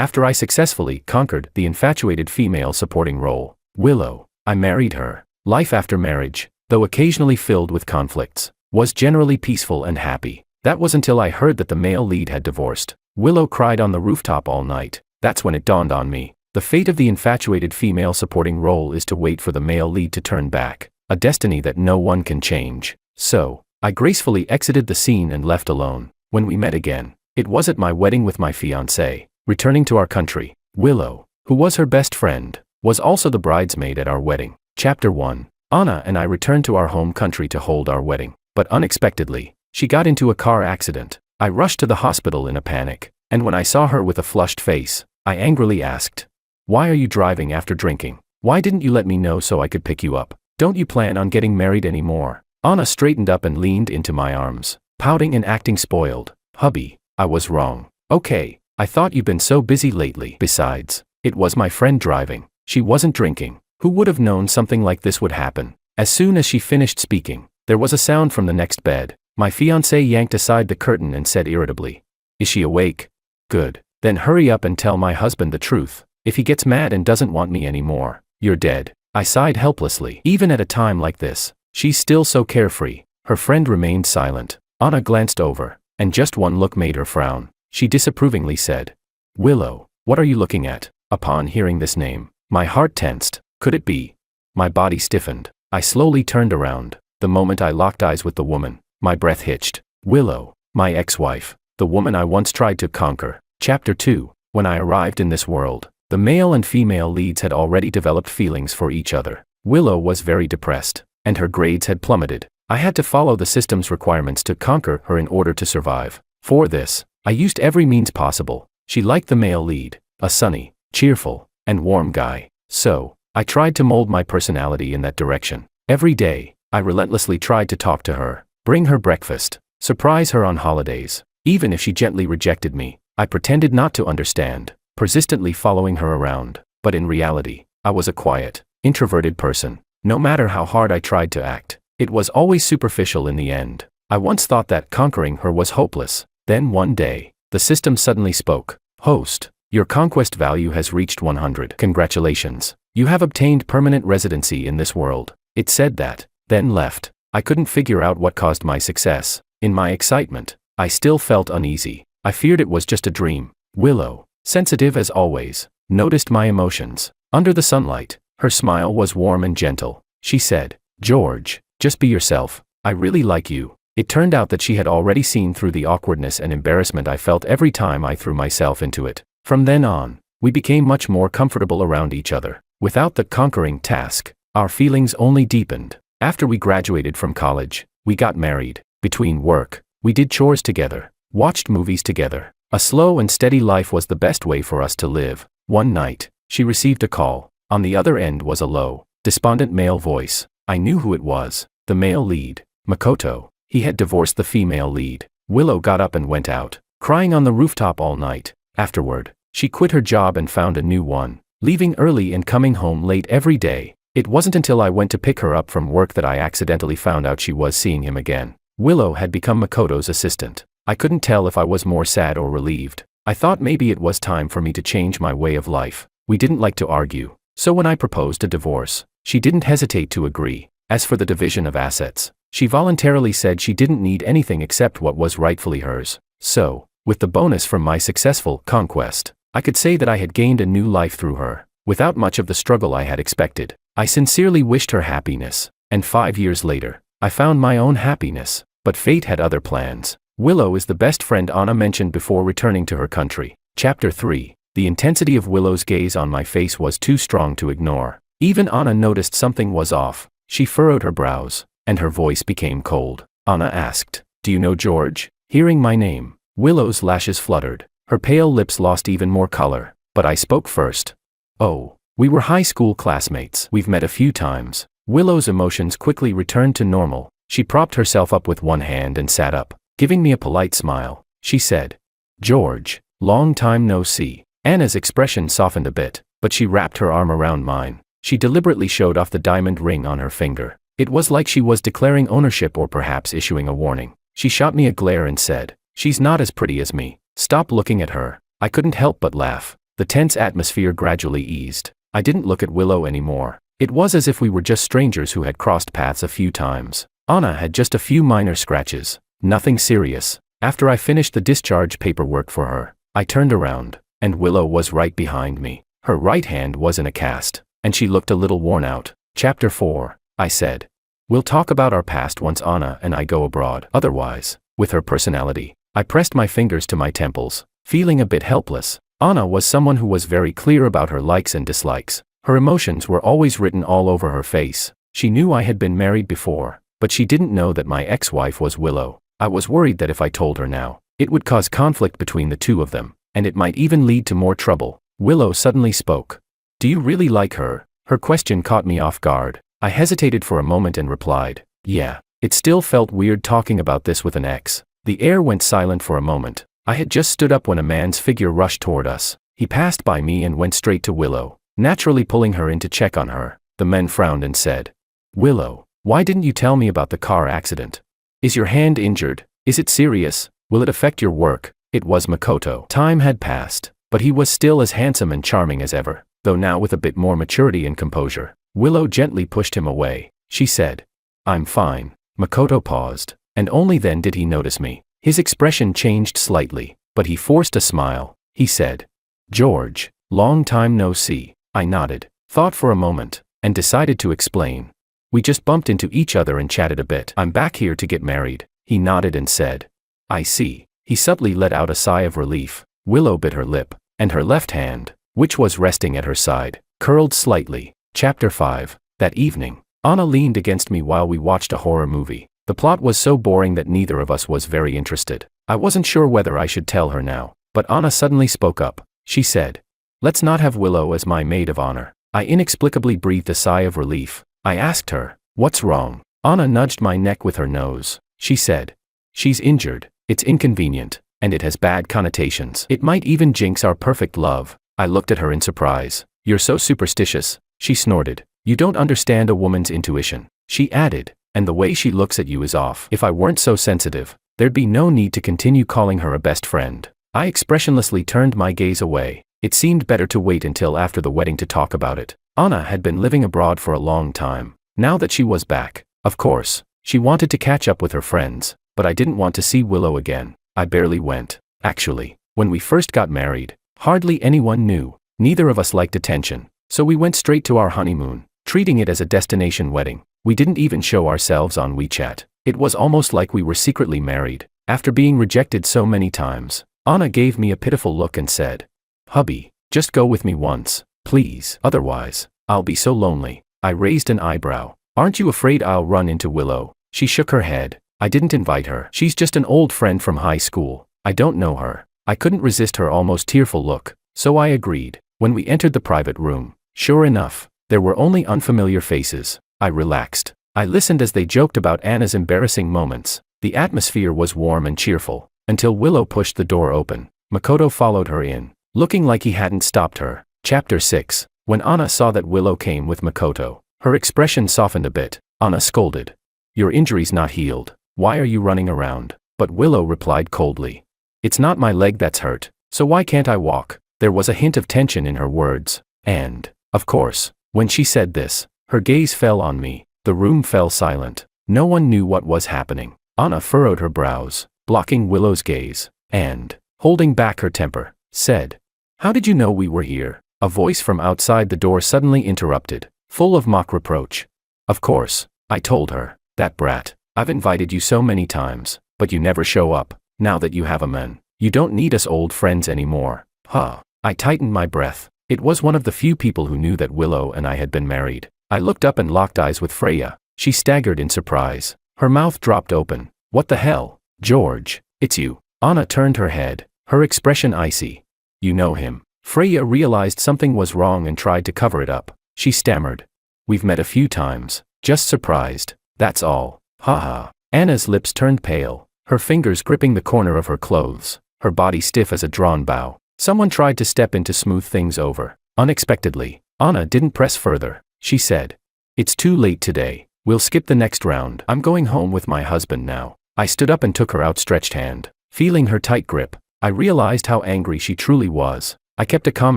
After I successfully conquered the infatuated female supporting role, Willow, I married her. Life after marriage, though occasionally filled with conflicts, was generally peaceful and happy. That was until I heard that the male lead had divorced. Willow cried on the rooftop all night. That's when it dawned on me. The fate of the infatuated female supporting role is to wait for the male lead to turn back, a destiny that no one can change. So, I gracefully exited the scene and left alone. When we met again, it was at my wedding with my fiancée. Returning to our country, Willow, who was her best friend, was also the bridesmaid at our wedding. Chapter 1. Anna and I returned to our home country to hold our wedding, but unexpectedly, she got into a car accident. I rushed to the hospital in a panic, and when I saw her with a flushed face, I angrily asked, "Why are you driving after drinking? Why didn't you let me know so I could pick you up? Don't you plan on getting married anymore?" Anna straightened up and leaned into my arms, pouting and acting spoiled. "Hubby, I was wrong. Okay, I thought you've been so busy lately. Besides, it was my friend driving. She wasn't drinking. Who would have known something like this would happen?" As soon as she finished speaking, there was a sound from the next bed. My fiancé yanked aside the curtain and said irritably, "Is she awake? Good. Then hurry up and tell my husband the truth. If he gets mad and doesn't want me anymore, you're dead." I sighed helplessly. Even at a time like this, she's still so carefree. Her friend remained silent. Anna glanced over, and just one look made her frown. She disapprovingly said, "Willow, what are you looking at?" Upon hearing this name, my heart tensed. Could it be? My body stiffened. I slowly turned around. The moment I locked eyes with the woman, my breath hitched. Willow, my ex-wife, the woman I once tried to conquer. Chapter 2. When I arrived in this world, the male and female leads had already developed feelings for each other. Willow was very depressed, and her grades had plummeted. I had to follow the system's requirements to conquer her in order to survive. For this, I used every means possible. She liked the male lead, a sunny, cheerful, and warm guy. So, I tried to mold my personality in that direction. Every day, I relentlessly tried to talk to her, bring her breakfast, surprise her on holidays. Even if she gently rejected me, I pretended not to understand, persistently following her around. But in reality, I was a quiet, introverted person. No matter how hard I tried to act, it was always superficial in the end. I once thought that conquering her was hopeless. Then one day, the system suddenly spoke. "Host, your conquest value has reached 100. Congratulations. You have obtained permanent residency in this world." It said that, then left. I couldn't figure out what caused my success. In my excitement, I still felt uneasy. I feared it was just a dream. Willow, sensitive as always, noticed my emotions. Under the sunlight, her smile was warm and gentle. She said, "George, just be yourself. I really like you." It turned out that she had already seen through the awkwardness and embarrassment I felt every time I threw myself into it. From then on, we became much more comfortable around each other. Without the conquering task, our feelings only deepened. After we graduated from college, we got married. Between work, we did chores together, watched movies together. A slow and steady life was the best way for us to live. One night, she received a call. On the other end was a low, despondent male voice. I knew who it was. The male lead, Makoto. He had divorced the female lead. Willow got up and went out, crying on the rooftop all night. Afterward, she quit her job and found a new one, leaving early and coming home late every day. It wasn't until I went to pick her up from work that I accidentally found out she was seeing him again. Willow had become Makoto's assistant. I couldn't tell if I was more sad or relieved. I thought maybe it was time for me to change my way of life. We didn't like to argue, so when I proposed a divorce, she didn't hesitate to agree. As for the division of assets, she voluntarily said she didn't need anything except what was rightfully hers. So, with the bonus from my successful conquest, I could say that I had gained a new life through her, without much of the struggle I had expected. I sincerely wished her happiness, and 5 years later, I found my own happiness. But fate had other plans. Willow is the best friend Anna mentioned before returning to her country. Chapter 3. The intensity of Willow's gaze on my face was too strong to ignore. Even Anna noticed something was off. She furrowed her brows, and her voice became cold. Anna asked, "Do you know George?" Hearing my name, Willow's lashes fluttered. Her pale lips lost even more color. But I spoke first. "Oh, we were high school classmates. We've met a few times." Willow's emotions quickly returned to normal. She propped herself up with one hand and sat up. Giving me a polite smile, she said, "George, long time no see." Anna's expression softened a bit, but she wrapped her arm around mine. She deliberately showed off the diamond ring on her finger. It was like she was declaring ownership or perhaps issuing a warning. She shot me a glare and said, "She's not as pretty as me. Stop looking at her." I couldn't help but laugh. The tense atmosphere gradually eased. I didn't look at Willow anymore. It was as if we were just strangers who had crossed paths a few times. Anna had just a few minor scratches. Nothing serious. After I finished the discharge paperwork for her, I turned around, and Willow was right behind me. Her right hand was in a cast, and she looked a little worn out. Chapter 4, I said. We'll talk about our past once Anna and I go abroad. Otherwise, with her personality, I pressed my fingers to my temples, feeling a bit helpless. Anna was someone who was very clear about her likes and dislikes. Her emotions were always written all over her face. She knew I had been married before, but she didn't know that my ex-wife was Willow. I was worried that if I told her now, it would cause conflict between the two of them, and it might even lead to more trouble. Willow suddenly spoke. Do you really like her? Her question caught me off guard. I hesitated for a moment and replied, yeah. It still felt weird talking about this with an ex. The air went silent for a moment. I had just stood up when a man's figure rushed toward us. He passed by me and went straight to Willow, naturally pulling her in to check on her. The man frowned and said, Willow, why didn't you tell me about the car accident? Is your hand injured? Is it serious? Will it affect your work? It was Makoto. Time had passed, but he was still as handsome and charming as ever, though now with a bit more maturity and composure. Willow gently pushed him away. She said, I'm fine. Makoto paused, and only then did he notice me. His expression changed slightly, but he forced a smile. He said, George, long time no see. I nodded, thought for a moment, and decided to explain. We just bumped into each other and chatted a bit. I'm back here to get married. He nodded and said, I see. He subtly let out a sigh of relief. Willow bit her lip, and her left hand, which was resting at her side, curled slightly. Chapter 5. That evening, Anna leaned against me while we watched a horror movie. The plot was so boring that neither of us was very interested. I wasn't sure whether I should tell her now, but Anna suddenly spoke up. She said, let's not have Willow as my maid of honor. I inexplicably breathed a sigh of relief. I asked her, what's wrong? Anna nudged my neck with her nose. She said, she's injured. It's inconvenient, and it has bad connotations. It might even jinx our perfect love. I looked at her in surprise. You're so superstitious, she snorted. You don't understand a woman's intuition. She added, and the way she looks at you is off. If I weren't so sensitive, there'd be no need to continue calling her a best friend. I expressionlessly turned my gaze away. It seemed better to wait until after the wedding to talk about it. Anna had been living abroad for a long time. Now that she was back, of course, she wanted to catch up with her friends, but I didn't want to see Willow again. I barely went. Actually, when we first got married, hardly anyone knew. Neither of us liked attention, so we went straight to our honeymoon, treating it as a destination wedding. We didn't even show ourselves on WeChat. It was almost like we were secretly married. After being rejected so many times, Anna gave me a pitiful look and said, hubby, just go with me once, please. Otherwise, I'll be so lonely. I raised an eyebrow. Aren't you afraid I'll run into Willow? She shook her head. I didn't invite her. She's just an old friend from high school. I don't know her. I couldn't resist her almost tearful look, so I agreed. When we entered the private room, sure enough, there were only unfamiliar faces. I relaxed. I listened as they joked about Anna's embarrassing moments. The atmosphere was warm and cheerful, until Willow pushed the door open. Makoto followed her in, looking like he hadn't stopped her. Chapter 6. When Anna saw that Willow came with Makoto, her expression softened a bit. Anna scolded. Your injury's not healed. Why are you running around? But Willow replied coldly. It's not my leg that's hurt, so why can't I walk? There was a hint of tension in her words, and, of course, when she said this, her gaze fell on me. The room fell silent. No one knew what was happening. Anna furrowed her brows, blocking Willow's gaze, and, holding back her temper, said, How did you know we were here? A voice from outside the door suddenly interrupted, full of mock reproach. Of course, I told her. That brat. I've invited you so many times, but you never show up. Now that you have a man, you don't need us old friends anymore. Huh. I tightened my breath. It was one of the few people who knew that Willow and I had been married. I looked up and locked eyes with Freya. She staggered in surprise. Her mouth dropped open. What the hell? George, it's you. Anna turned her head, her expression icy. You know him. Freya realized something was wrong and tried to cover it up. She stammered. We've met a few times. Just surprised. That's all. Ha. Anna's lips turned pale, her fingers gripping the corner of her clothes, her body stiff as a drawn bow. Someone tried to step in to smooth things over. Unexpectedly, Anna didn't press further. She said, It's too late today. We'll skip the next round. I'm going home with my husband now. I stood up and took her outstretched hand. Feeling her tight grip, I realized how angry she truly was. I kept a calm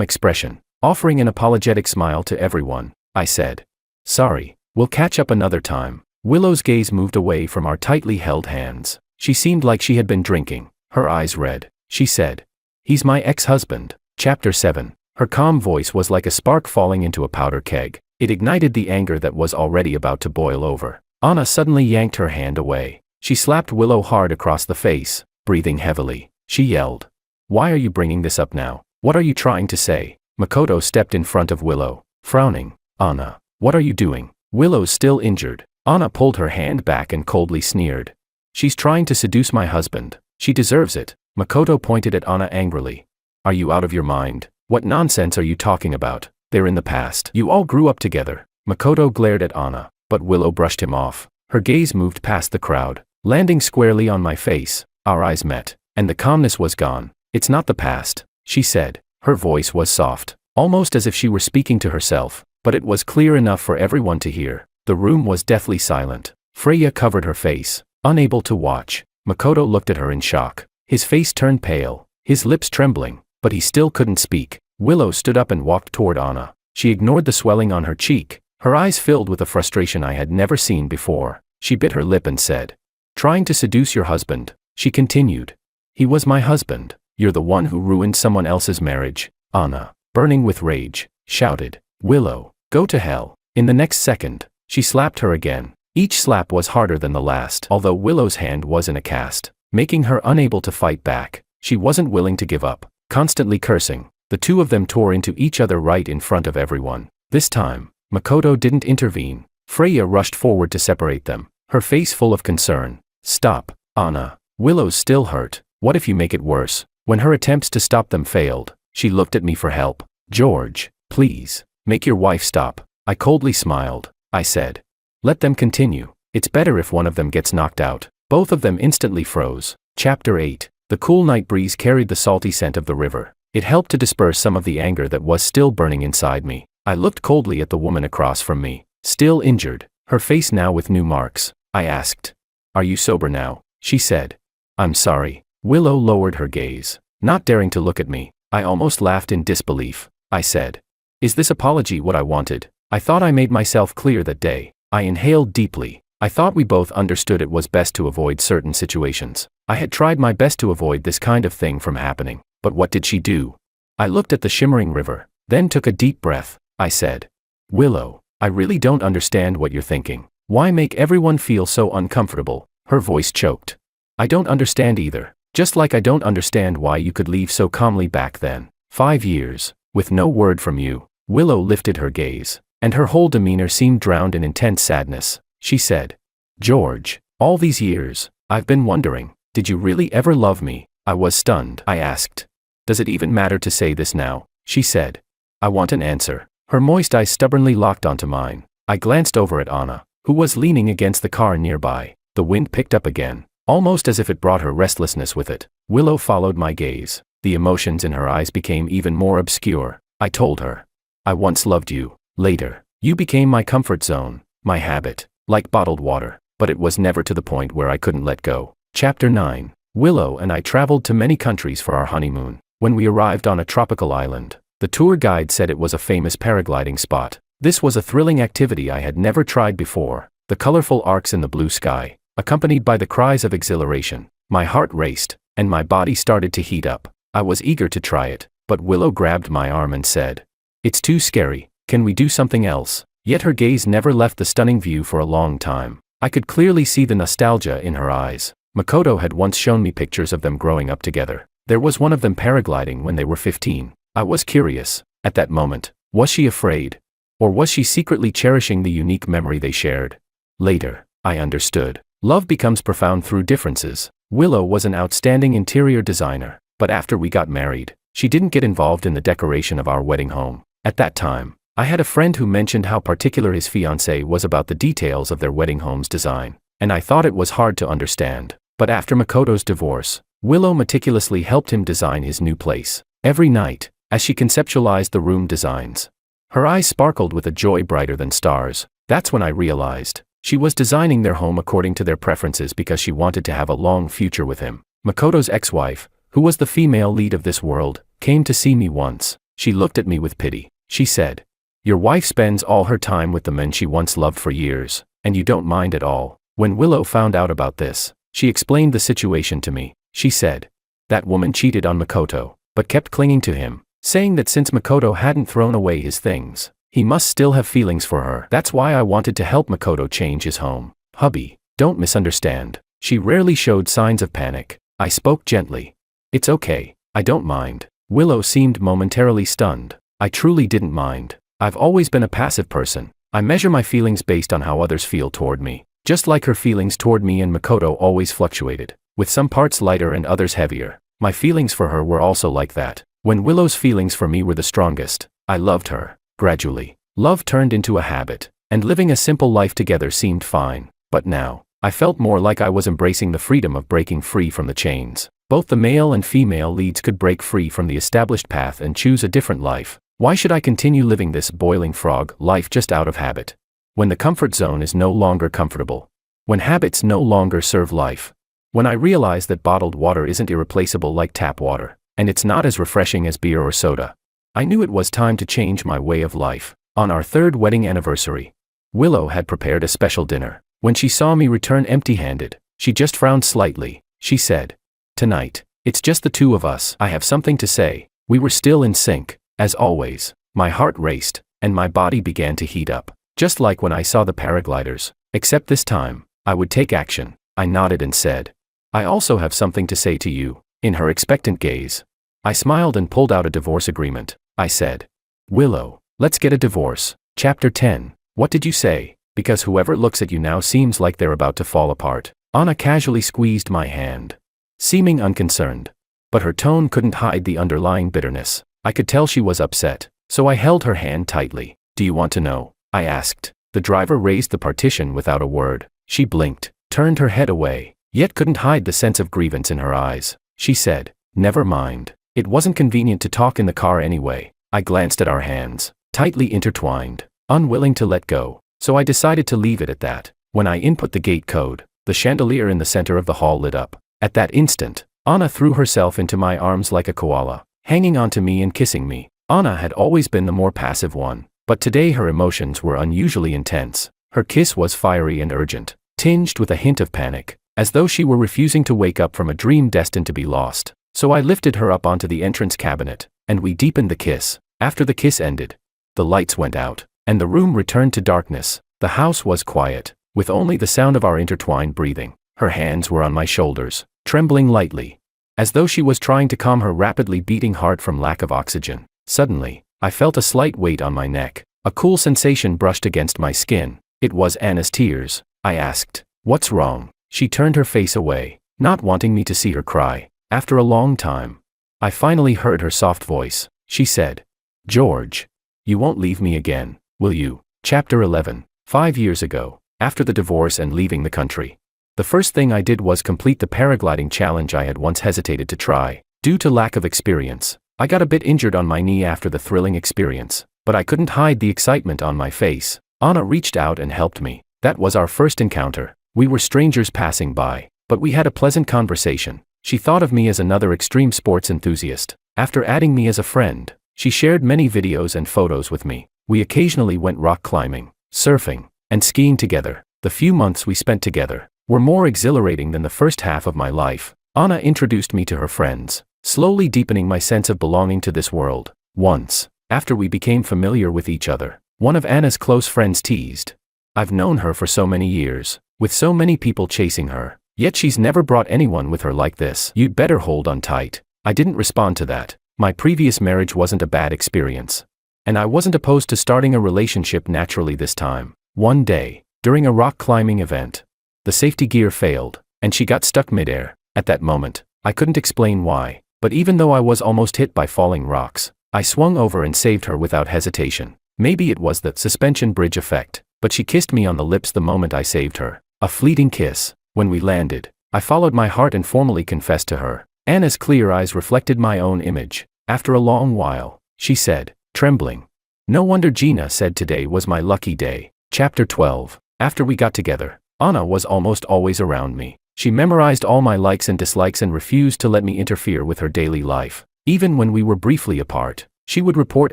expression, offering an apologetic smile to everyone. I said, "Sorry, we'll catch up another time." Willow's gaze moved away from our tightly held hands. She seemed like she had been drinking, her eyes red. She said, "He's my ex-husband." Chapter 7. Her calm voice was like a spark falling into a powder keg. It ignited the anger that was already about to boil over. Anna suddenly yanked her hand away. She slapped Willow hard across the face, breathing heavily. She yelled, "Why are you bringing this up now? What are you trying to say?" Makoto stepped in front of Willow, frowning. "Anna, what are you doing?" Willow's still injured. Anna pulled her hand back and coldly sneered. "She's trying to seduce my husband. She deserves it." Makoto pointed at Anna angrily. "Are you out of your mind? What nonsense are you talking about? They're in the past. You all grew up together." Makoto glared at Anna, but Willow brushed him off. Her gaze moved past the crowd, landing squarely on my face. Our eyes met, and the calmness was gone. "It's not the past," she said. Her voice was soft, almost as if she were speaking to herself, but it was clear enough for everyone to hear. The room was deathly silent. Freya covered her face, unable to watch. Makoto looked at her in shock. His face turned pale, his lips trembling, but he still couldn't speak. Willow stood up and walked toward Anna. She ignored the swelling on her cheek, her eyes filled with a frustration I had never seen before. She bit her lip and said, "Trying to seduce your husband," she continued. "He was my husband. You're the one who ruined someone else's marriage." Anna, burning with rage, shouted, "Willow, go to hell." In the next second, she slapped her again. Each slap was harder than the last, although Willow's hand was in a cast, making her unable to fight back. She wasn't willing to give up. Constantly cursing, the two of them tore into each other right in front of everyone. This time, Makoto didn't intervene. Freya rushed forward to separate them, her face full of concern. "Stop, Anna. Willow's still hurt. What if you make it worse?" When her attempts to stop them failed, she looked at me for help. "George, please, make your wife stop." I coldly smiled. I said, "Let them continue. It's better if one of them gets knocked out." Both of them instantly froze. Chapter 8. The cool night breeze carried the salty scent of the river. It helped to disperse some of the anger that was still burning inside me. I looked coldly at the woman across from me, still injured, her face now with new marks. I asked, "Are you sober now?" She said, "I'm sorry." Willow lowered her gaze, not daring to look at me. I almost laughed in disbelief. I said, "Is this apology what I wanted? I thought I made myself clear that day." I inhaled deeply. I thought we both understood it was best to avoid certain situations. I had tried my best to avoid this kind of thing from happening, but what did she do? I looked at the shimmering river, then took a deep breath. I said, "Willow, I really don't understand what you're thinking. Why make everyone feel so uncomfortable?" Her voice choked. "I don't understand either. Just like I don't understand why you could leave so calmly back then. 5 years, with no word from you." Willow lifted her gaze, and her whole demeanor seemed drowned in intense sadness. She said, "George, all these years, I've been wondering, did you really ever love me?" I was stunned. I asked, "Does it even matter to say this now?" She said, "I want an answer." Her moist eyes stubbornly locked onto mine. I glanced over at Anna, who was leaning against the car nearby. The wind picked up again, almost as if it brought her restlessness with it. Willow followed my gaze. The emotions in her eyes became even more obscure. I told her, "I once loved you. Later, you became my comfort zone, my habit, like bottled water, but it was never to the point where I couldn't let go." Chapter 9. Willow and I traveled to many countries for our honeymoon. When we arrived on a tropical island, the tour guide said it was a famous paragliding spot. This was a thrilling activity I had never tried before. The colorful arcs in the blue sky, accompanied by the cries of exhilaration. My heart raced, and my body started to heat up. I was eager to try it, but Willow grabbed my arm and said, "It's too scary. Can we do something else?" Yet her gaze never left the stunning view for a long time. I could clearly see the nostalgia in her eyes. Makoto had once shown me pictures of them growing up together. There was one of them paragliding when they were 15. I was curious. At that moment, was she afraid? Or was she secretly cherishing the unique memory they shared? Later, I understood. Love becomes profound through differences. Willow was an outstanding interior designer, but after we got married, she didn't get involved in the decoration of our wedding home. At that time, I had a friend who mentioned how particular his fiancée was about the details of their wedding home's design, and I thought it was hard to understand. But after Makoto's divorce, Willow meticulously helped him design his new place. Every night, as she conceptualized the room designs, her eyes sparkled with a joy brighter than stars. That's when I realized she was designing their home according to their preferences because she wanted to have a long future with him. Makoto's ex-wife, who was the female lead of this world, came to see me once. She looked at me with pity. She said, "Your wife spends all her time with the men she once loved for years, and you don't mind at all." When Willow found out about this, she explained the situation to me. She said, "That woman cheated on Makoto, but kept clinging to him, saying that since Makoto hadn't thrown away his things, he must still have feelings for her. That's why I wanted to help Makoto change his home." "Hubby, don't misunderstand." She rarely showed signs of panic. I spoke gently. "It's okay, I don't mind." Willow seemed momentarily stunned. "I truly didn't mind. I've always been a passive person. I measure my feelings based on how others feel toward me." Just like her feelings toward me and Makoto always fluctuated, with some parts lighter and others heavier. My feelings for her were also like that. When Willow's feelings for me were the strongest, I loved her. Gradually, love turned into a habit, and living a simple life together seemed fine. But now, I felt more like I was embracing the freedom of breaking free from the chains. Both the male and female leads could break free from the established path and choose a different life. Why should I continue living this boiling frog life just out of habit? When the comfort zone is no longer comfortable. When habits no longer serve life. When I realize that bottled water isn't irreplaceable like tap water, and it's not as refreshing as beer or soda. I knew it was time to change my way of life. On our 3rd wedding anniversary, Willow had prepared a special dinner. When she saw me return empty-handed, she just frowned slightly. She said, "Tonight, it's just the two of us. I have something to say." We were still in sync, as always. My heart raced, and my body began to heat up. Just like when I saw the paragliders, except this time, I would take action. I nodded and said, "I also have something to say to you." In her expectant gaze, I smiled and pulled out a divorce agreement. I said, "Willow, let's get a divorce." Chapter 10. What did you say? Because whoever looks at you now seems like they're about to fall apart. Anna casually squeezed my hand, seeming unconcerned. But her tone couldn't hide the underlying bitterness. I could tell she was upset, so I held her hand tightly. "Do you want to know?" I asked. The driver raised the partition without a word. She blinked, turned her head away, yet couldn't hide the sense of grievance in her eyes. She said, "Never mind. It wasn't convenient to talk in the car anyway." I glanced at our hands, tightly intertwined, unwilling to let go, so I decided to leave it at that. When I input the gate code, the chandelier in the center of the hall lit up. At that instant, Anna threw herself into my arms like a koala, hanging onto me and kissing me. Anna had always been the more passive one, but today her emotions were unusually intense. Her kiss was fiery and urgent, tinged with a hint of panic, as though she were refusing to wake up from a dream destined to be lost. So I lifted her up onto the entrance cabinet, and we deepened the kiss. After the kiss ended, the lights went out, and the room returned to darkness. The house was quiet, with only the sound of our intertwined breathing. Her hands were on my shoulders, trembling lightly, as though she was trying to calm her rapidly beating heart from lack of oxygen. Suddenly, I felt a slight weight on my neck. A cool sensation brushed against my skin. It was Anna's tears. I asked, "What's wrong?" She turned her face away, not wanting me to see her cry. After a long time, I finally heard her soft voice. She said, "George, you won't leave me again, will you?" Chapter 11. 5 years ago, after the divorce and leaving the country, the first thing I did was complete the paragliding challenge I had once hesitated to try. Due to lack of experience, I got a bit injured on my knee after the thrilling experience, but I couldn't hide the excitement on my face. Anna reached out and helped me. That was our first encounter. We were strangers passing by, but we had a pleasant conversation. She thought of me as another extreme sports enthusiast. After adding me as a friend, she shared many videos and photos with me. We occasionally went rock climbing, surfing, and skiing together. The few months we spent together were more exhilarating than the first half of my life. Anna introduced me to her friends, slowly deepening my sense of belonging to this world. Once, after we became familiar with each other, one of Anna's close friends teased, "I've known her for so many years, with so many people chasing her, yet she's never brought anyone with her like this. You'd better hold on tight." I didn't respond to that. My previous marriage wasn't a bad experience, and I wasn't opposed to starting a relationship naturally this time. One day, during a rock climbing event, the safety gear failed, and she got stuck midair. At that moment, I couldn't explain why, but even though I was almost hit by falling rocks, I swung over and saved her without hesitation. Maybe it was the suspension bridge effect, but she kissed me on the lips the moment I saved her. A fleeting kiss. When we landed, I followed my heart and formally confessed to her. Anna's clear eyes reflected my own image. After a long while, she said, trembling, "No wonder Gina said today was my lucky day." Chapter 12. After we got together, Anna was almost always around me. She memorized all my likes and dislikes and refused to let me interfere with her daily life. Even when we were briefly apart, she would report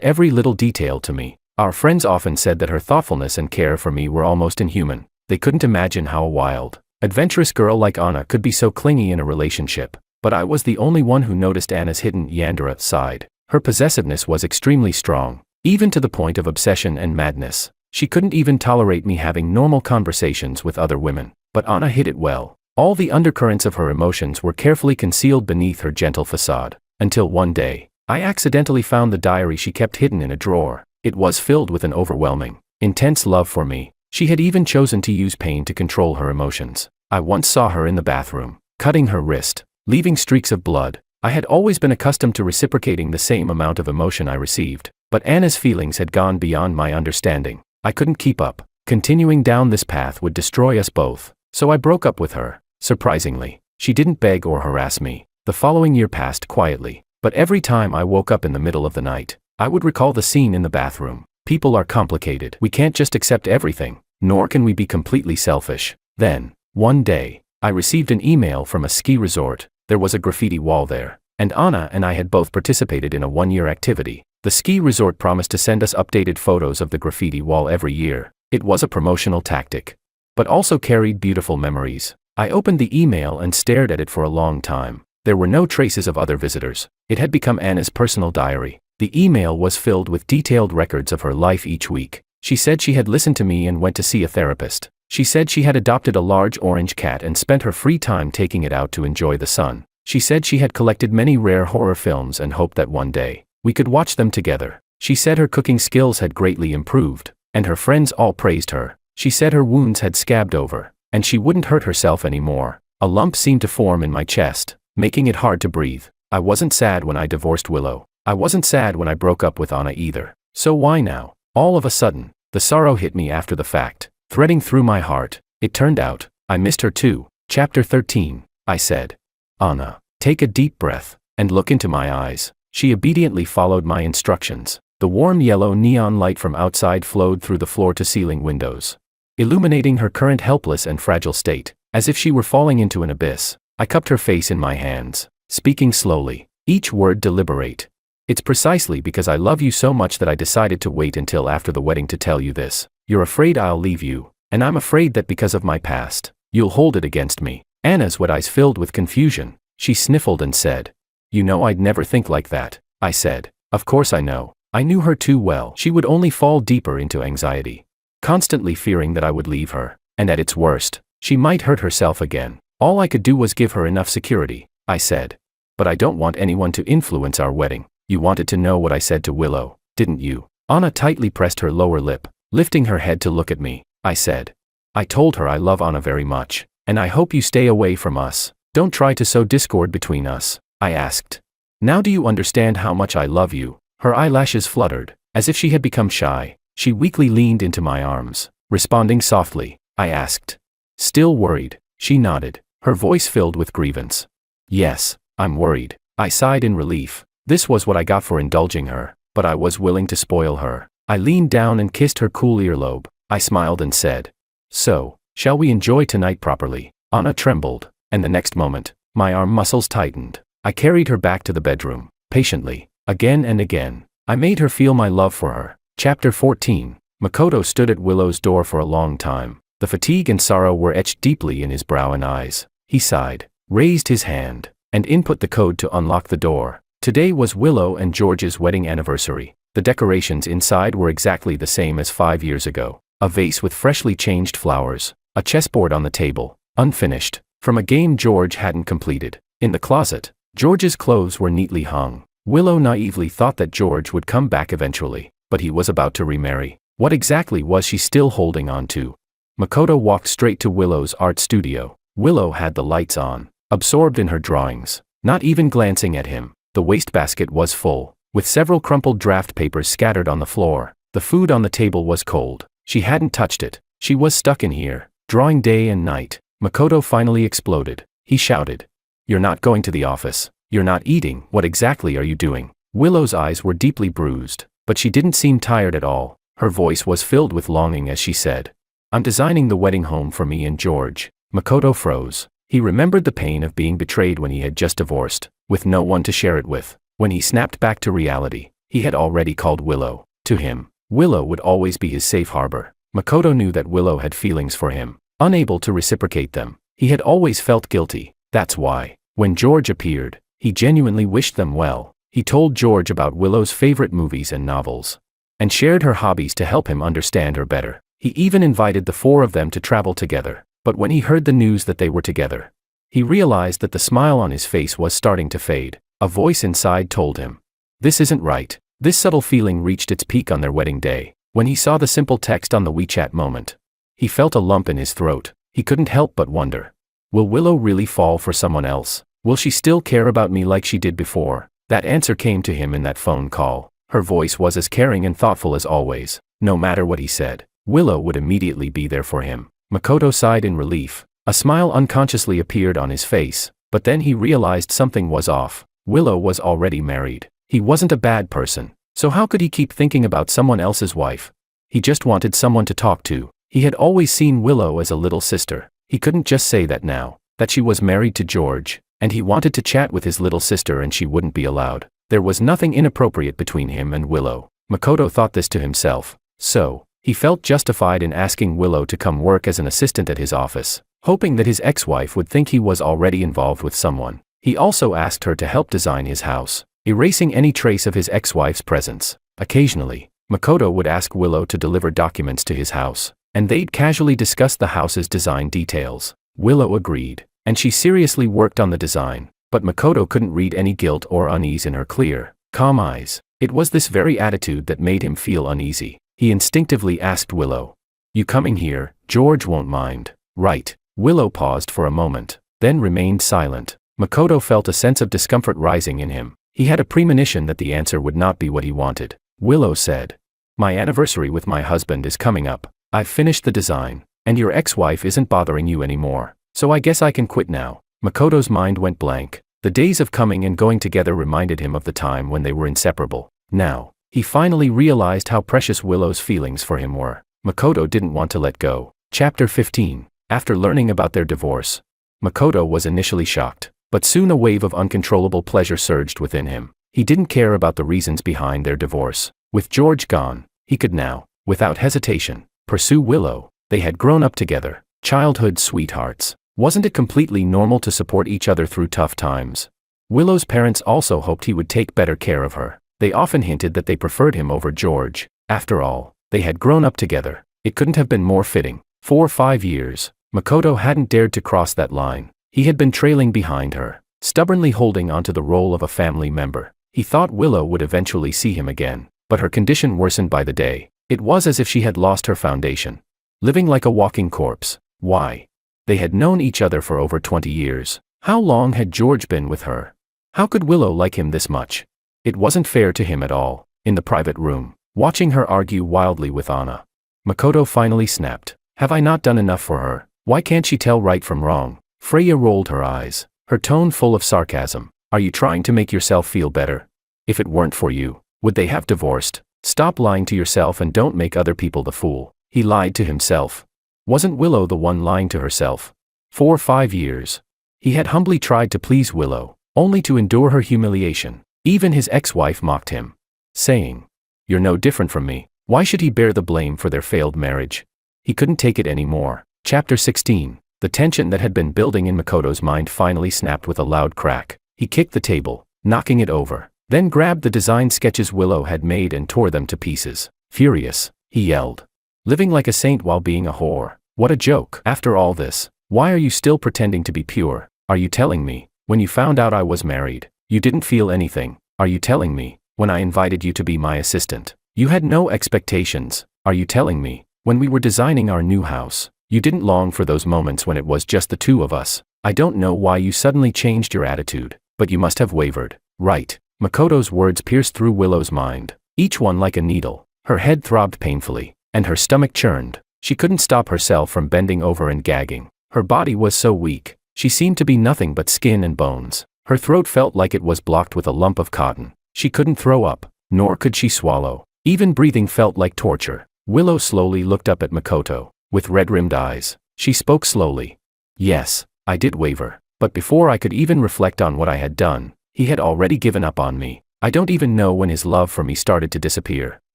every little detail to me. Our friends often said that her thoughtfulness and care for me were almost inhuman. They couldn't imagine how a wild, adventurous girl like Anna could be so clingy in a relationship. But I was the only one who noticed Anna's hidden Yandere side. Her possessiveness was extremely strong, even to the point of obsession and madness. She couldn't even tolerate me having normal conversations with other women. But Anna hid it well. All the undercurrents of her emotions were carefully concealed beneath her gentle facade. Until one day, I accidentally found the diary she kept hidden in a drawer. It was filled with an overwhelming, intense love for me. She had even chosen to use pain to control her emotions. I once saw her in the bathroom, cutting her wrist, leaving streaks of blood. I had always been accustomed to reciprocating the same amount of emotion I received, but Anna's feelings had gone beyond my understanding. I couldn't keep up. Continuing down this path would destroy us both, so I broke up with her. Surprisingly, she didn't beg or harass me. The following year passed quietly, but every time I woke up in the middle of the night, I would recall the scene in the bathroom. People are complicated. We can't just accept everything, nor can we be completely selfish. Then, one day, I received an email from a ski resort. There was a graffiti wall there, and Anna and I had both participated in a one-year activity. The ski resort promised to send us updated photos of the graffiti wall every year. It was a promotional tactic, but also carried beautiful memories. I opened the email and stared at it for a long time. There were no traces of other visitors. It had become Anna's personal diary. The email was filled with detailed records of her life each week. She said she had listened to me and went to see a therapist. She said she had adopted a large orange cat and spent her free time taking it out to enjoy the sun. She said she had collected many rare horror films and hoped that one day we could watch them together. She said her cooking skills had greatly improved, and her friends all praised her. She said her wounds had scabbed over, and she wouldn't hurt herself anymore. A lump seemed to form in my chest, making it hard to breathe. I wasn't sad when I divorced Willow. I wasn't sad when I broke up with Anna either. So why now? All of a sudden, the sorrow hit me after the fact, threading through my heart. It turned out, I missed her too. Chapter 13. I said, Anna, take a deep breath, and look into my eyes. She obediently followed my instructions. The warm yellow neon light from outside flowed through the floor-to-ceiling windows, illuminating her current helpless and fragile state, as if she were falling into an abyss. I cupped her face in my hands, speaking slowly, each word deliberate. It's precisely because I love you so much that I decided to wait until after the wedding to tell you this. You're afraid I'll leave you, and I'm afraid that because of my past, you'll hold it against me. Anna's wet eyes filled with confusion. She sniffled and said, You know I'd never think like that. I said, Of course I know. I knew her too well. She would only fall deeper into anxiety, constantly fearing that I would leave her, and at its worst, she might hurt herself again. All I could do was give her enough security. I said, But I don't want anyone to influence our wedding. You wanted to know what I said to Willow, didn't you? Anna tightly pressed her lower lip, lifting her head to look at me. I said, I told her I love Anna very much, and I hope you stay away from us. Don't try to sow discord between us. I asked. Now do you understand how much I love you? Her eyelashes fluttered, as if she had become shy. She weakly leaned into my arms, responding softly. I asked. Still worried? She nodded, her voice filled with grievance. Yes, I'm worried. I sighed in relief. This was what I got for indulging her, but I was willing to spoil her. I leaned down and kissed her cool earlobe. I smiled and said, So, shall we enjoy tonight properly? Anna trembled, and the next moment, my arm muscles tightened. I carried her back to the bedroom, patiently, again and again. I made her feel my love for her. Chapter 14. Makoto stood at Willow's door for a long time. The fatigue and sorrow were etched deeply in his brow and eyes. He sighed, raised his hand, and input the code to unlock the door. Today was Willow and George's wedding anniversary. The decorations inside were exactly the same as 5 years ago. A vase with freshly changed flowers, a chessboard on the table, unfinished, from a game George hadn't completed. In the closet, George's clothes were neatly hung. Willow naively thought that George would come back eventually, but he was about to remarry. What exactly was she still holding on to? Makoto walked straight to Willow's art studio. Willow had the lights on, absorbed in her drawings, not even glancing at him. The wastebasket was full, with several crumpled draft papers scattered on the floor. The food on the table was cold. She hadn't touched it. She was stuck in here, drawing day and night. Makoto finally exploded. He shouted, You're not going to the office. You're not eating. What exactly are you doing? Willow's eyes were deeply bruised, but she didn't seem tired at all. Her voice was filled with longing as she said, I'm designing the wedding home for me and George. Makoto froze. He remembered the pain of being betrayed when he had just divorced, with no one to share it with. When he snapped back to reality, he had already called Willow. To him, Willow would always be his safe harbor. Makoto knew that Willow had feelings for him, unable to reciprocate them. He had always felt guilty. That's why, when George appeared, he genuinely wished them well. He told George about Willow's favorite movies and novels, and shared her hobbies to help him understand her better. He even invited the four of them to travel together. But when he heard the news that they were together, he realized that the smile on his face was starting to fade. A voice inside told him, "This isn't right." This subtle feeling reached its peak on their wedding day, when he saw the simple text on the WeChat moment. He felt a lump in his throat. He couldn't help but wonder, will Willow really fall for someone else? Will she still care about me like she did before? That answer came to him in that phone call. Her voice was as caring and thoughtful as always. No matter what he said, Willow would immediately be there for him. Makoto sighed in relief. A smile unconsciously appeared on his face, but then he realized something was off. Willow was already married. He wasn't a bad person, so how could he keep thinking about someone else's wife? He just wanted someone to talk to. He had always seen Willow as a little sister. He couldn't just say that now, that she was married to George, and he wanted to chat with his little sister and she wouldn't be allowed. There was nothing inappropriate between him and Willow. Makoto thought this to himself, so he felt justified in asking Willow to come work as an assistant at his office, hoping that his ex-wife would think he was already involved with someone. He also asked her to help design his house, erasing any trace of his ex-wife's presence. Occasionally, Makoto would ask Willow to deliver documents to his house, and they'd casually discuss the house's design details. Willow agreed, and she seriously worked on the design, but Makoto couldn't read any guilt or unease in her clear, calm eyes. It was this very attitude that made him feel uneasy. He instinctively asked Willow, "You coming here? George won't mind, right?" Willow paused for a moment, then remained silent. Makoto felt a sense of discomfort rising in him. He had a premonition that the answer would not be what he wanted. Willow said, "My anniversary with my husband is coming up. I've finished the design, and your ex-wife isn't bothering you anymore, so I guess I can quit now." Makoto's mind went blank. The days of coming and going together reminded him of the time when they were inseparable. Now, he finally realized how precious Willow's feelings for him were. Makoto didn't want to let go. Chapter 15. After learning about their divorce, Makoto was initially shocked, but soon a wave of uncontrollable pleasure surged within him. He didn't care about the reasons behind their divorce. With George gone, he could now, without hesitation, pursue Willow. They had grown up together, childhood sweethearts. Wasn't it completely normal to support each other through tough times? Willow's parents also hoped he would take better care of her. They often hinted that they preferred him over George. After all, they had grown up together. It couldn't have been more fitting. 4 or 5 years, Makoto hadn't dared to cross that line. He had been trailing behind her, stubbornly holding onto the role of a family member. He thought Willow would eventually see him again, but her condition worsened by the day. It was as if she had lost her foundation, living like a walking corpse. Why? They had known each other for over 20 years. How long had George been with her? How could Willow like him this much? It wasn't fair to him at all. In the private room, watching her argue wildly with Anna, Makoto finally snapped, "Have I not done enough for her? Why can't she tell right from wrong?" Freya rolled her eyes, her tone full of sarcasm. "Are you trying to make yourself feel better? If it weren't for you, would they have divorced? Stop lying to yourself and don't make other people the fool." He lied to himself. Wasn't Willow the one lying to herself? 4 or 5 years. He had humbly tried to please Willow, only to endure her humiliation. Even his ex-wife mocked him, saying, "You're no different from me." Why should he bear the blame for their failed marriage? He couldn't take it anymore. Chapter 16. The tension that had been building in Makoto's mind finally snapped with a loud crack. He kicked the table, knocking it over, then grabbed the design sketches Willow had made and tore them to pieces. Furious, he yelled, "Living like a saint while being a whore. What a joke. After all this, why are you still pretending to be pure? Are you telling me, when you found out I was married, you didn't feel anything? Are you telling me, when I invited you to be my assistant, you had no expectations? Are you telling me, when we were designing our new house, you didn't long for those moments when it was just the two of us? I don't know why you suddenly changed your attitude, but you must have wavered, right?" Makoto's words pierced through Willow's mind, each one like a needle. Her head throbbed painfully, and her stomach churned. She couldn't stop herself from bending over and gagging. Her body was so weak, she seemed to be nothing but skin and bones. Her throat felt like it was blocked with a lump of cotton. She couldn't throw up, nor could she swallow. Even breathing felt like torture. Willow slowly looked up at Makoto, with red-rimmed eyes. She spoke slowly. "Yes, I did waver, but before I could even reflect on what I had done, he had already given up on me. I don't even know when his love for me started to disappear.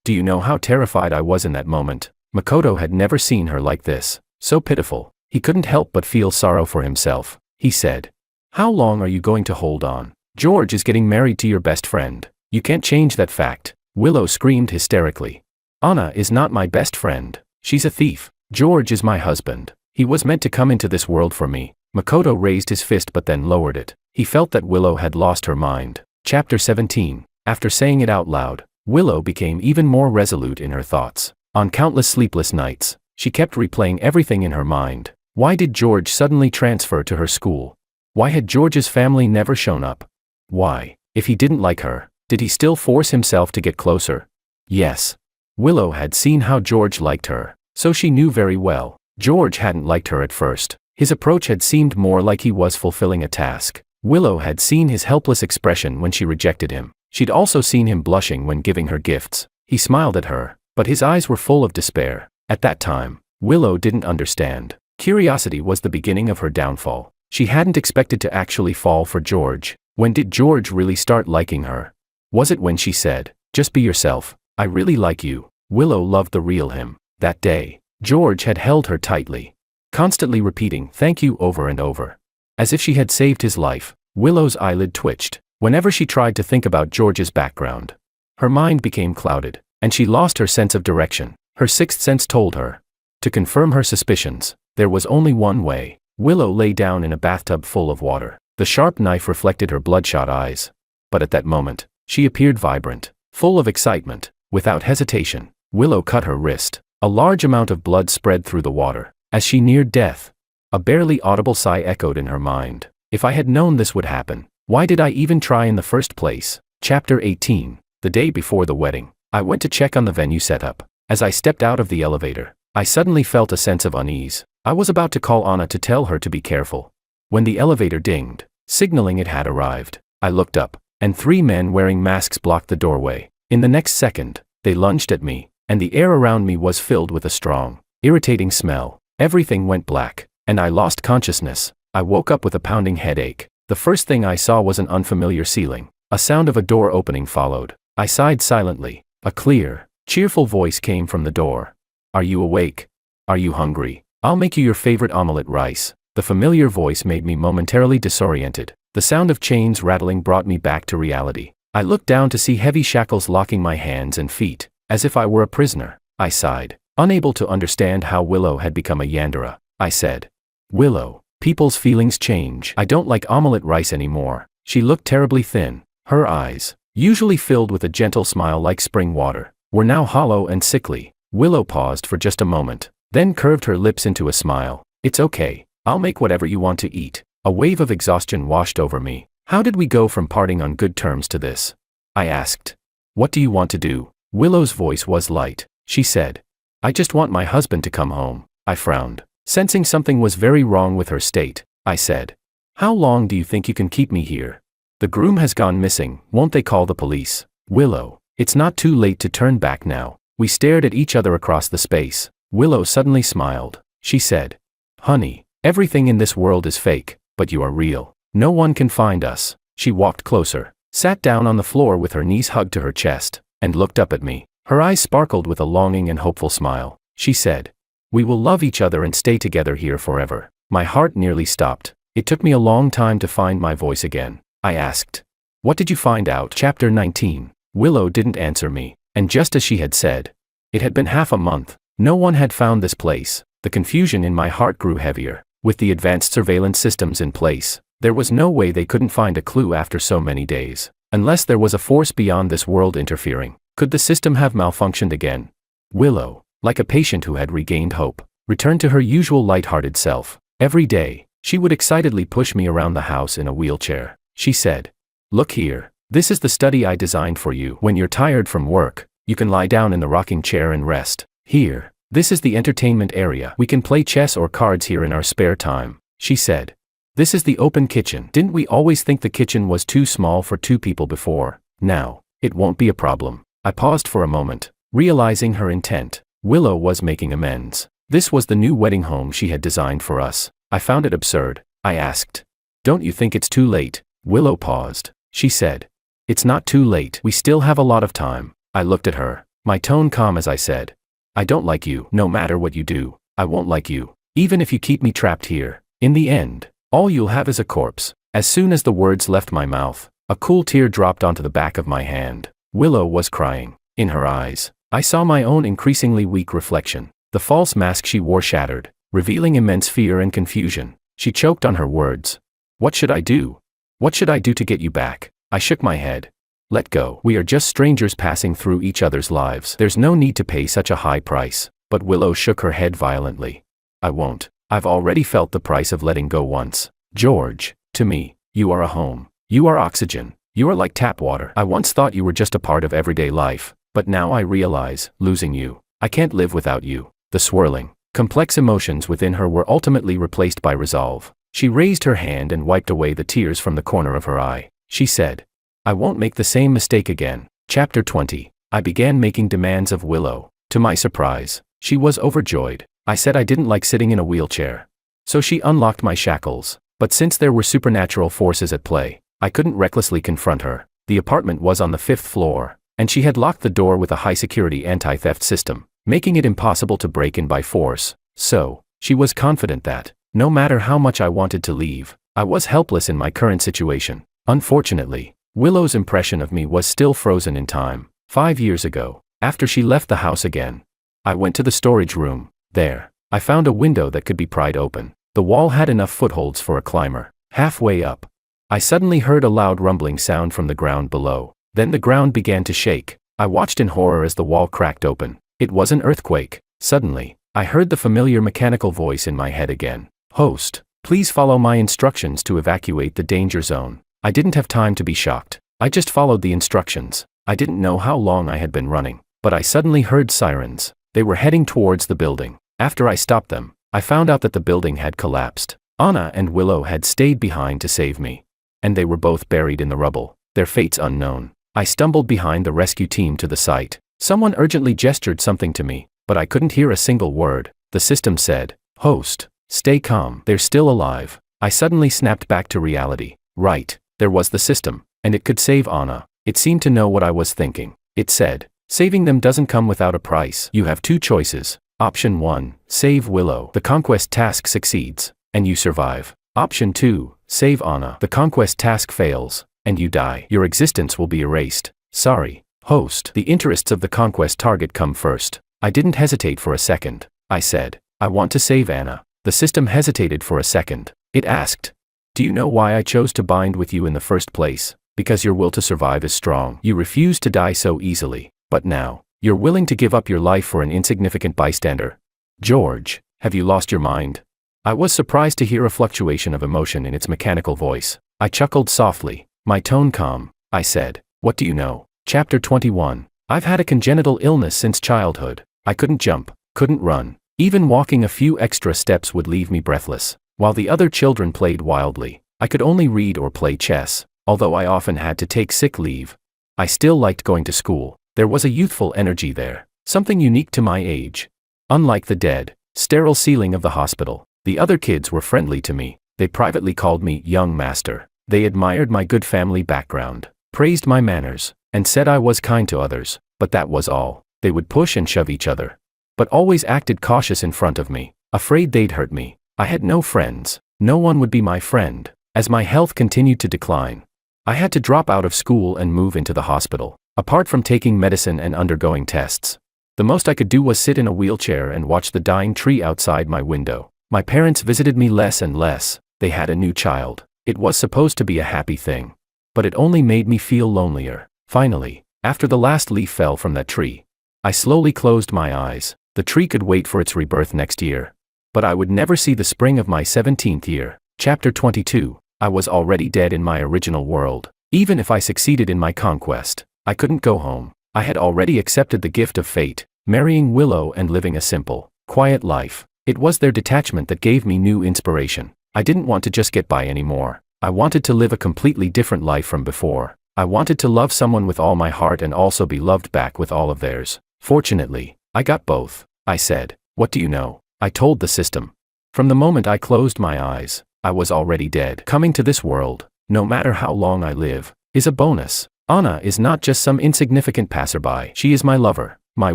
Do you know how terrified I was in that moment? Makoto had never seen her like this, so pitiful. He couldn't help but feel sorrow for himself. He said, "How long are you going to hold on? George is getting married to your best friend. You can't change that fact." Willow screamed hysterically. "Anna is not my best friend. She's a thief. George is my husband. He was meant to come into this world for me." Makoto raised his fist but then lowered it. He felt that Willow had lost her mind. Chapter 17. After saying it out loud, Willow became even more resolute in her thoughts. On countless sleepless nights, she kept replaying everything in her mind. Why did George suddenly transfer to her school? Why had George's family never shown up? Why, if he didn't like her, did he still force himself to get closer? Yes. Willow had seen how George liked her, so she knew very well. George hadn't liked her at first. His approach had seemed more like he was fulfilling a task. Willow had seen his helpless expression when she rejected him. She'd also seen him blushing when giving her gifts. He smiled at her, but his eyes were full of despair. At that time, Willow didn't understand. Curiosity was the beginning of her downfall. She hadn't expected to actually fall for George. When did George really start liking her? Was it when she said, "Just be yourself, I really like you"? Willow loved the real him. That day, George had held her tightly, constantly repeating "thank you" over and over. As if she had saved his life, Willow's eyelid twitched. Whenever she tried to think about George's background, her mind became clouded, and she lost her sense of direction. Her sixth sense told her to confirm her suspicions. There was only one way. Willow lay down in a bathtub full of water. The sharp knife reflected her bloodshot eyes. But at that moment, she appeared vibrant, full of excitement. Without hesitation, Willow cut her wrist. A large amount of blood spread through the water. As she neared death, a barely audible sigh echoed in her mind. If I had known this would happen, why did I even try in the first place? Chapter 18. The day before the wedding, I went to check on the venue setup. As I stepped out of the elevator, I suddenly felt a sense of unease. I was about to call Anna to tell her to be careful, when the elevator dinged, signaling it had arrived. I looked up, and 3 men wearing masks blocked the doorway. In the next second, they lunged at me, and the air around me was filled with a strong, irritating smell. Everything went black, and I lost consciousness. I woke up with a pounding headache. The first thing I saw was an unfamiliar ceiling. A sound of a door opening followed. I sighed silently. A clear, cheerful voice came from the door. "Are you awake? Are you hungry? I'll make you your favorite omelette rice." The familiar voice made me momentarily disoriented. The sound of chains rattling brought me back to reality. I looked down to see heavy shackles locking my hands and feet, as if I were a prisoner. I sighed, unable to understand how Willow had become a yandere. I said, "Willow, people's feelings change. I don't like omelette rice anymore." She looked terribly thin. Her eyes, usually filled with a gentle smile like spring water, were now hollow and sickly. Willow paused for just a moment, then curved her lips into a smile. "It's okay. I'll make whatever you want to eat." A wave of exhaustion washed over me. How did we go from parting on good terms to this? I asked. "What do you want to do?" Willow's voice was light. She said, "I just want my husband to come home." I frowned, sensing something was very wrong with her state. I said, "How long do you think you can keep me here? The groom has gone missing. Won't they call the police?" "Willow, it's not too late to turn back now." We stared at each other across the space. Willow suddenly smiled. She said, "Honey, everything in this world is fake, but you are real. No one can find us." She walked closer, sat down on the floor with her knees hugged to her chest, and looked up at me. Her eyes sparkled with a longing and hopeful smile. She said, "We will love each other and stay together here forever." My heart nearly stopped. It took me a long time to find my voice again. I asked, "What did you find out?" Chapter 19. Willow didn't answer me, and just as she had said, it had been half a month. No one had found this place. The confusion in my heart grew heavier. With the advanced surveillance systems in place, there was no way they couldn't find a clue after so many days. Unless there was a force beyond this world interfering, could the system have malfunctioned again? Willow, like a patient who had regained hope, returned to her usual light-hearted self. Every day, she would excitedly push me around the house in a wheelchair. She said, "Look here, this is the study I designed for you. When you're tired from work, you can lie down in the rocking chair and rest. Here, this is the entertainment area. We can play chess or cards here in our spare time." She said, "This is the open kitchen. Didn't we always think the kitchen was too small for 2 people before? Now, it won't be a problem." I paused for a moment, realizing her intent. Willow was making amends. This was the new wedding home she had designed for us. I found it absurd. I asked. Don't you think it's too late? Willow paused. She said. It's not too late. We still have a lot of time. I looked at her, my tone calm as I said. I don't like you. No matter what you do, I won't like you. Even if you keep me trapped here. In the end, all you'll have is a corpse. As soon as the words left my mouth, a cool tear dropped onto the back of my hand. Willow was crying. In her eyes, I saw my own increasingly weak reflection. The false mask she wore shattered, revealing immense fear and confusion. She choked on her words. What should I do? What should I do to get you back? I shook my head. Let go. We are just strangers passing through each other's lives. There's no need to pay such a high price. But Willow shook her head violently. I won't. I've already felt the price of letting go once. George, to me, you are a home. You are oxygen. You are like tap water. I once thought you were just a part of everyday life, but now I realize, losing you, I can't live without you. The swirling, complex emotions within her were ultimately replaced by resolve. She raised her hand and wiped away the tears from the corner of her eye. She said, I won't make the same mistake again. Chapter 20. I began making demands of Willow. To my surprise, she was overjoyed. I said I didn't like sitting in a wheelchair. So she unlocked my shackles. But since there were supernatural forces at play, I couldn't recklessly confront her. The apartment was on the 5th floor, and she had locked the door with a high-security anti-theft system, making it impossible to break in by force. So, she was confident that, no matter how much I wanted to leave, I was helpless in my current situation. Unfortunately, Willow's impression of me was still frozen in time. 5 years ago, after she left the house again, I went to the storage room. There, I found a window that could be pried open. The wall had enough footholds for a climber. Halfway up, I suddenly heard a loud rumbling sound from the ground below. Then the ground began to shake. I watched in horror as the wall cracked open. It was an earthquake. Suddenly, I heard the familiar mechanical voice in my head again. Host, please follow my instructions to evacuate the danger zone. I didn't have time to be shocked. I just followed the instructions. I didn't know how long I had been running, but I suddenly heard sirens. They were heading towards the building. After I stopped them, I found out that the building had collapsed. Anna and Willow had stayed behind to save me, and they were both buried in the rubble, their fates unknown. I stumbled behind the rescue team to the site. Someone urgently gestured something to me, but I couldn't hear a single word. The system said, Host, stay calm, they're still alive. I suddenly snapped back to reality. Right, there was the system, and it could save Anna. It seemed to know what I was thinking. It said, saving them doesn't come without a price. You have 2 choices. Option 1, save Willow. The conquest task succeeds, and you survive. Option 2, save Anna. The conquest task fails, and you die. Your existence will be erased. Sorry, host. The interests of the conquest target come first. I didn't hesitate for a second. I said, I want to save Anna. The system hesitated for a second. It asked, do you know why I chose to bind with you in the first place? Because your will to survive is strong. You refuse to die so easily. But now, you're willing to give up your life for an insignificant bystander. George, have you lost your mind? I was surprised to hear a fluctuation of emotion in its mechanical voice. I chuckled softly, my tone calm. I said, what do you know? Chapter 21. I've had a congenital illness since childhood. I couldn't jump, couldn't run. Even walking a few extra steps would leave me breathless. While the other children played wildly, I could only read or play chess. Although I often had to take sick leave, I still liked going to school. There was a youthful energy there, something unique to my age. Unlike the dead, sterile ceiling of the hospital, the other kids were friendly to me. They privately called me young master. They admired my good family background, praised my manners, and said I was kind to others, but that was all. They would push and shove each other, but always acted cautious in front of me, afraid they'd hurt me. I had no friends. No one would be my friend. As my health continued to decline, I had to drop out of school and move into the hospital. Apart from taking medicine and undergoing tests, the most I could do was sit in a wheelchair and watch the dying tree outside my window. My parents visited me less and less. They had a new child. It was supposed to be a happy thing, but it only made me feel lonelier. Finally, after the last leaf fell from that tree, I slowly closed my eyes. The tree could wait for its rebirth next year, but I would never see the spring of my 17th year. Chapter 22. I was already dead in my original world. Even if I succeeded in my conquest, I couldn't go home. I had already accepted the gift of fate, marrying Willow and living a simple, quiet life. It was their detachment that gave me new inspiration. I didn't want to just get by anymore. I wanted to live a completely different life from before. I wanted to love someone with all my heart and also be loved back with all of theirs. Fortunately, I got both. I said, what do you know? I told the system. From the moment I closed my eyes, I was already dead. Coming to this world, no matter how long I live, is a bonus. Anna is not just some insignificant passerby. She is my lover, my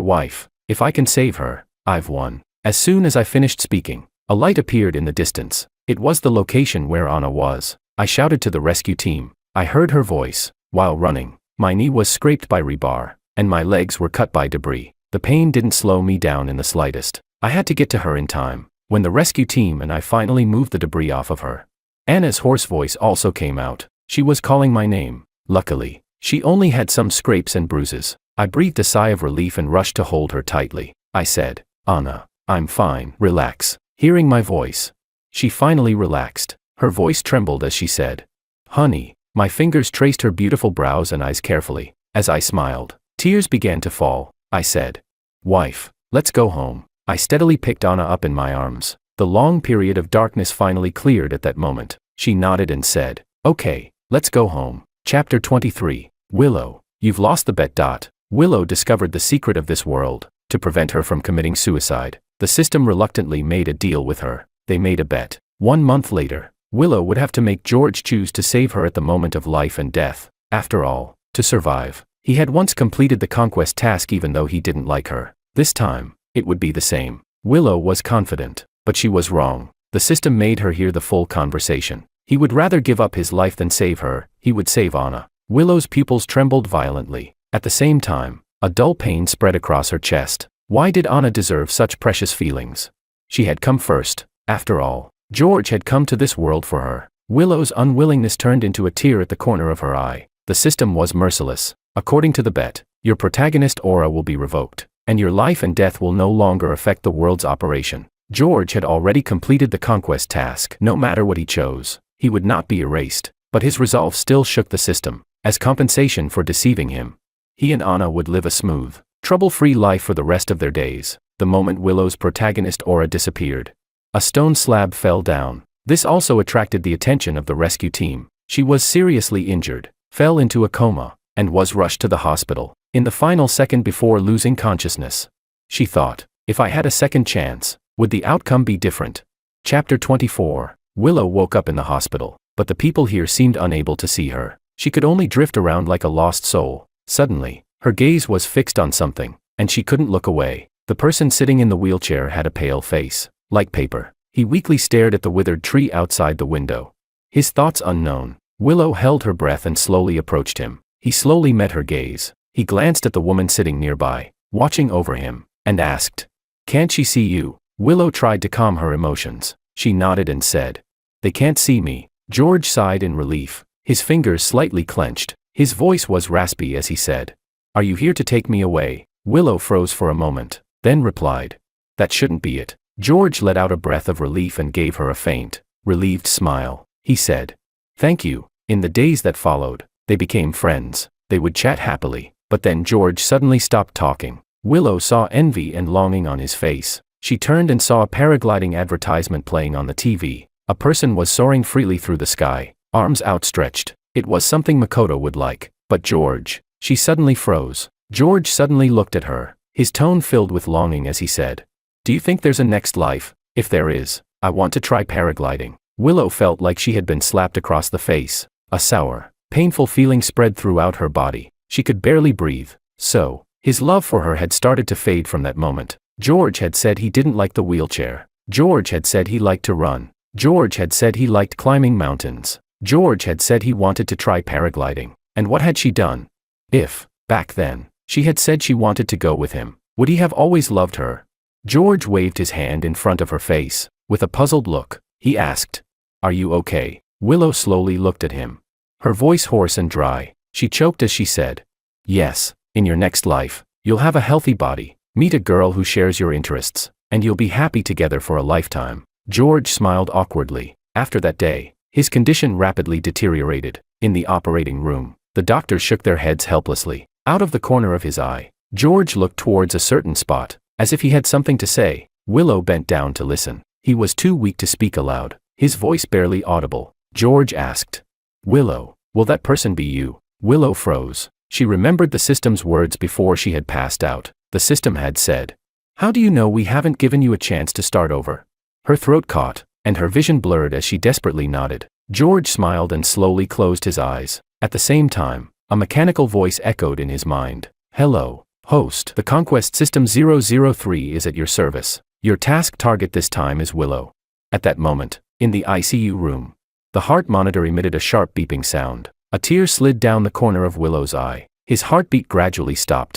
wife. If I can save her, I've won. As soon as I finished speaking, a light appeared in the distance. It was the location where Anna was. I shouted to the rescue team. I heard her voice. While running, my knee was scraped by rebar, and my legs were cut by debris. The pain didn't slow me down in the slightest. I had to get to her in time. When the rescue team and I finally moved the debris off of her, Anna's hoarse voice also came out. She was calling my name. Luckily, she only had some scrapes and bruises. I breathed a sigh of relief and rushed to hold her tightly. I said, "Anna, I'm fine, relax." Hearing my voice, she finally relaxed. Her voice trembled as she said, "Honey." My fingers traced her beautiful brows and eyes carefully. As I smiled, tears began to fall. I said, "Wife, let's go home." I steadily picked Anna up in my arms. The long period of darkness finally cleared at that moment. She nodded and said, "Okay, let's go home." Chapter 23. Willow, you've lost the bet. Willow discovered the secret of this world. To prevent her from committing suicide, the system reluctantly made a deal with her. They made a bet. 1 month later, Willow would have to make George choose to save her at the moment of life and death. After all, to survive, he had once completed the conquest task even though he didn't like her. This time, it would be the same. Willow was confident, but she was wrong. The system made her hear the full conversation. He would rather give up his life than save her. He would save Anna. Willow's pupils trembled violently. At the same time, a dull pain spread across her chest. Why did Anna deserve such precious feelings? She had come first. After all, George had come to this world for her. Willow's unwillingness turned into a tear at the corner of her eye. The system was merciless. According to the bet, your protagonist aura will be revoked, and your life and death will no longer affect the world's operation. George had already completed the conquest task. No matter what he chose, he would not be erased. But his resolve still shook the system. As compensation for deceiving him, he and Anna would live a smooth, trouble-free life for the rest of their days. The moment Willow's protagonist aura disappeared, a stone slab fell down. This also attracted the attention of the rescue team. She was seriously injured, fell into a coma, and was rushed to the hospital. In the final second before losing consciousness, she thought, if I had a second chance, would the outcome be different? Chapter 24. Willow woke up in the hospital, but the people here seemed unable to see her. She could only drift around like a lost soul. Suddenly, her gaze was fixed on something, and she couldn't look away. The person sitting in the wheelchair had a pale face, like paper. He weakly stared at the withered tree outside the window. His thoughts unknown, Willow held her breath and slowly approached him. He slowly met her gaze. He glanced at the woman sitting nearby, watching over him, and asked, "Can't she see you?" Willow tried to calm her emotions. She nodded and said, "They can't see me." George sighed in relief. His fingers slightly clenched. His voice was raspy as he said, "Are you here to take me away?" Willow froze for a moment, then replied, "That shouldn't be it." George let out a breath of relief and gave her a faint, relieved smile. He said, "Thank you." In the days that followed, they became friends. They would chat happily, but then George suddenly stopped talking. Willow saw envy and longing on his face. She turned and saw a paragliding advertisement playing on the TV. A person was soaring freely through the sky, arms outstretched. It was something Makoto would like. But George, she suddenly froze. George suddenly looked at her, his tone filled with longing as he said, "Do you think there's a next life? If there is, I want to try paragliding." Willow felt like she had been slapped across the face. A sour, painful feeling spread throughout her body. She could barely breathe. So, his love for her had started to fade from that moment. George had said he didn't like the wheelchair. George had said he liked to run. George had said he liked climbing mountains. George had said he wanted to try paragliding. And what had she done? If, back then, she had said she wanted to go with him, would he have always loved her? George waved his hand in front of her face. With a puzzled look, he asked, "Are you okay?" Willow slowly looked at him. Her voice hoarse and dry. She choked as she said, "Yes, in your next life, you'll have a healthy body, meet a girl who shares your interests, and you'll be happy together for a lifetime." George smiled awkwardly. After that day, his condition rapidly deteriorated. In the operating room, the doctors shook their heads helplessly. Out of the corner of his eye, George looked towards a certain spot, as if he had something to say. Willow bent down to listen. He was too weak to speak aloud, his voice barely audible. George asked, "Willow, will that person be you?" Willow froze. She remembered the system's words before she had passed out. The system had said, "How do you know we haven't given you a chance to start over?" Her throat caught. and her vision blurred as she desperately nodded. George smiled and slowly closed his eyes. At the same time, a mechanical voice echoed in his mind. "Hello, host. The Conquest System 003 is at your service. Your task target this time is Willow." At that moment, in the ICU room, the heart monitor emitted a sharp beeping sound. A tear slid down the corner of Willow's eye. His heartbeat gradually stopped,